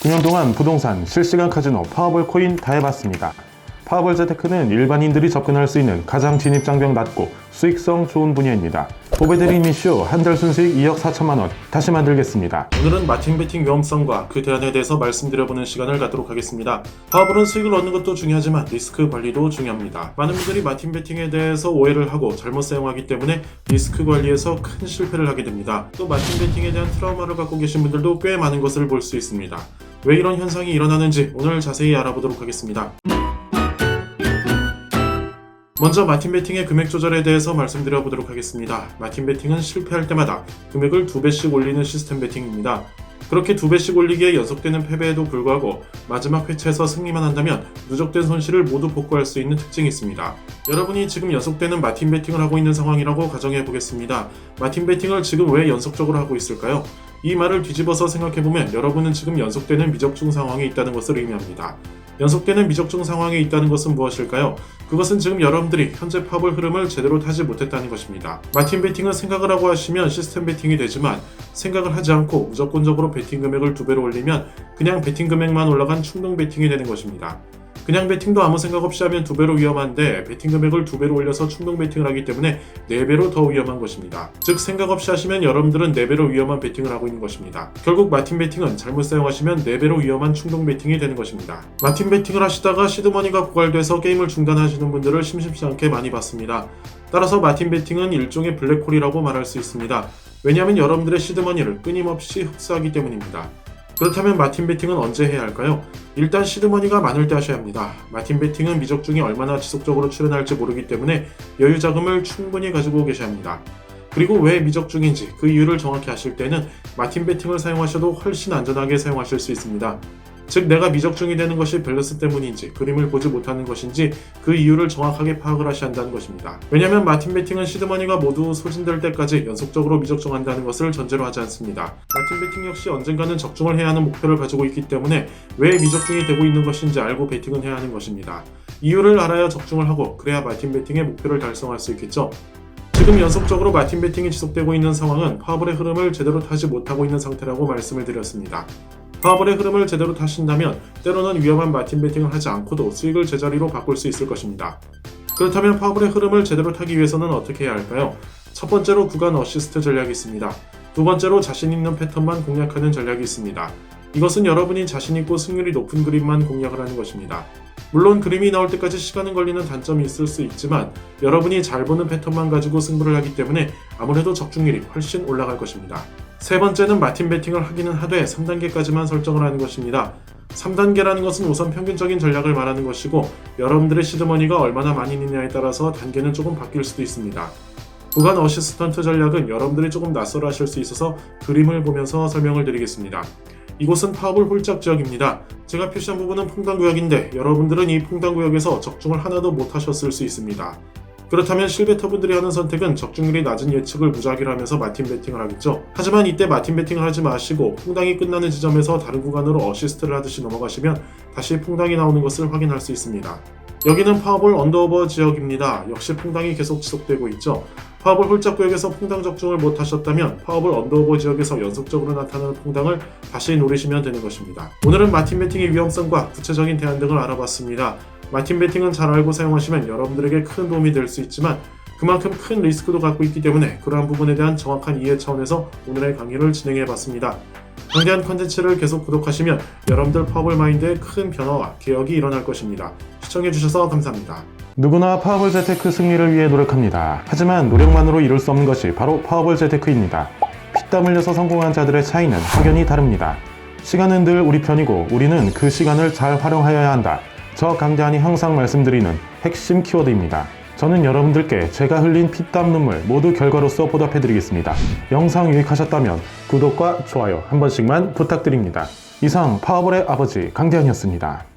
9년 동안 부동산, 실시간 카지노, 파워볼 코인 다 해봤습니다. 파워볼 재테크는 일반인들이 접근할 수 있는 가장 진입장벽 낮고 수익성 좋은 분야입니다. 보배드림 이슈 한 달 순수익 2억 4천만 원 다시 만들겠습니다. 오늘은 마틴 베팅 위험성과 그 대안에 대해서 말씀드려보는 시간을 갖도록 하겠습니다. 파워볼은 수익을 얻는 것도 중요하지만 리스크 관리도 중요합니다. 많은 분들이 마틴 베팅에 대해서 오해를 하고 잘못 사용하기 때문에 리스크 관리에서 큰 실패를 하게 됩니다. 또 마틴 베팅에 대한 트라우마를 갖고 계신 분들도 꽤 많은 것을 볼 수 있습니다. 왜 이런 현상이 일어나는지 오늘 자세히 알아보도록 하겠습니다. 먼저 마틴 베팅의 금액 조절에 대해서 말씀드려 보도록 하겠습니다. 마틴 베팅은 실패할 때마다 금액을 2배씩 올리는 시스템 베팅입니다. 그렇게 2배씩 올리기에 연속되는 패배에도 불구하고 마지막 회차에서 승리만 한다면 누적된 손실을 모두 복구할 수 있는 특징이 있습니다. 여러분이 지금 연속되는 마틴 베팅을 하고 있는 상황이라고 가정해 보겠습니다. 마틴 베팅을 지금 왜 연속적으로 하고 있을까요? 이 말을 뒤집어서 생각해보면 여러분은 지금 연속되는 미적중 상황에 있다는 것을 의미합니다. 연속되는 미적중 상황에 있다는 것은 무엇일까요? 그것은 지금 여러분들이 현재 파워볼 흐름을 제대로 타지 못했다는 것입니다. 마틴 베팅은 생각을 하고 하시면 시스템 베팅이 되지만 생각을 하지 않고 무조건적으로 베팅 금액을 2배로 올리면 그냥 베팅 금액만 올라간 충동 베팅이 되는 것입니다. 그냥 베팅도 아무 생각 없이 하면 2배로 위험한데 베팅 금액을 2배로 올려서 충동 베팅을 하기 때문에 4배로 더 위험한 것입니다. 즉 생각 없이 하시면 여러분들은 4배로 위험한 베팅을 하고 있는 것입니다. 결국 마틴 베팅은 잘못 사용하시면 4배로 위험한 충동 베팅이 되는 것입니다. 마틴 베팅을 하시다가 시드머니가 고갈돼서 게임을 중단하시는 분들을 심심치 않게 많이 봤습니다. 따라서 마틴 베팅은 일종의 블랙홀이라고 말할 수 있습니다. 왜냐하면 여러분들의 시드머니를 끊임없이 흡수하기 때문입니다. 그렇다면 마틴 베팅은 언제 해야 할까요? 일단 시드머니가 많을 때 하셔야 합니다. 마틴 베팅은 미적중이 얼마나 지속적으로 출현할지 모르기 때문에 여유 자금을 충분히 가지고 계셔야 합니다. 그리고 왜 미적중인지 그 이유를 정확히 아실 때는 마틴 베팅을 사용하셔도 훨씬 안전하게 사용하실 수 있습니다. 즉 내가 미적중이 되는 것이 밸런스 때문인지 그림을 보지 못하는 것인지 그 이유를 정확하게 파악을 하셔야 한다는 것입니다. 왜냐하면 마틴 베팅은 시드머니가 모두 소진될 때까지 연속적으로 미적중한다는 것을 전제로 하지 않습니다. 마틴 베팅 역시 언젠가는 적중을 해야 하는 목표를 가지고 있기 때문에 왜 미적중이 되고 있는 것인지 알고 베팅은 해야 하는 것입니다. 이유를 알아야 적중을 하고 그래야 마틴 베팅의 목표를 달성할 수 있겠죠. 지금 연속적으로 마틴 베팅이 지속되고 있는 상황은 파워볼의 흐름을 제대로 타지 못하고 있는 상태라고 말씀을 드렸습니다. 파워볼의 흐름을 제대로 타신다면 때로는 위험한 마틴 베팅을 하지 않고도 수익을 제자리로 바꿀 수 있을 것입니다. 그렇다면 파워볼의 흐름을 제대로 타기 위해서는 어떻게 해야 할까요? 첫 번째로 구간 어시스트 전략이 있습니다. 두 번째로 자신 있는 패턴만 공략하는 전략이 있습니다. 이것은 여러분이 자신 있고 승률이 높은 그림만 공략을 하는 것입니다. 물론 그림이 나올 때까지 시간은 걸리는 단점이 있을 수 있지만 여러분이 잘 보는 패턴만 가지고 승부를 하기 때문에 아무래도 적중률이 훨씬 올라갈 것입니다. 세 번째는 마틴 베팅을 하기는 하되 3단계까지만 설정을 하는 것입니다. 3단계라는 것은 우선 평균적인 전략을 말하는 것이고 여러분들의 시드머니가 얼마나 많이 있느냐에 따라서 단계는 조금 바뀔 수도 있습니다. 구간 어시스턴트 전략은 여러분들이 조금 낯설어 하실 수 있어서 그림을 보면서 설명을 드리겠습니다. 이곳은 파워볼 홀짝 지역입니다. 제가 표시한 부분은 퐁당구역인데 여러분들은 이 퐁당구역에서 적중을 하나도 못 하셨을 수 있습니다. 그렇다면 실베터분들이 하는 선택은 적중률이 낮은 예측을 무작위로 하면서 마틴 베팅을 하겠죠. 하지만 이때 마틴 베팅을 하지 마시고 퐁당이 끝나는 지점에서 다른 구간으로 어시스트를 하듯이 넘어가시면 다시 퐁당이 나오는 것을 확인할 수 있습니다. 여기는 파워볼 언더오버 지역입니다. 역시 퐁당이 계속 지속되고 있죠. 파워볼 홀짝 구역에서 퐁당 적중을 못 하셨다면 파워볼 언더오버 지역에서 연속적으로 나타나는 퐁당을 다시 노리시면 되는 것입니다. 오늘은 마틴 베팅의 위험성과 구체적인 대안 등을 알아봤습니다. 마틴 베팅은 잘 알고 사용하시면 여러분들에게 큰 도움이 될 수 있지만 그만큼 큰 리스크도 갖고 있기 때문에 그러한 부분에 대한 정확한 이해 차원에서 오늘의 강의를 진행해봤습니다. 강대한 컨텐츠를 계속 구독하시면 여러분들 파워볼 마인드에 큰 변화와 개혁이 일어날 것입니다. 시청해주셔서 감사합니다. 누구나 파워볼 재테크 승리를 위해 노력합니다. 하지만 노력만으로 이룰 수 없는 것이 바로 파워볼 재테크입니다. 피땀 흘려서 성공한 자들의 차이는 확연히 다릅니다. 시간은 늘 우리 편이고 우리는 그 시간을 잘 활용하여야 한다. 저 강대한이 항상 말씀드리는 핵심 키워드입니다. 저는 여러분들께 제가 흘린 피땀 눈물 모두 결과로서 보답해드리겠습니다. 영상 유익하셨다면 구독과 좋아요 한 번씩만 부탁드립니다. 이상 파워볼의 아버지 강대한이었습니다.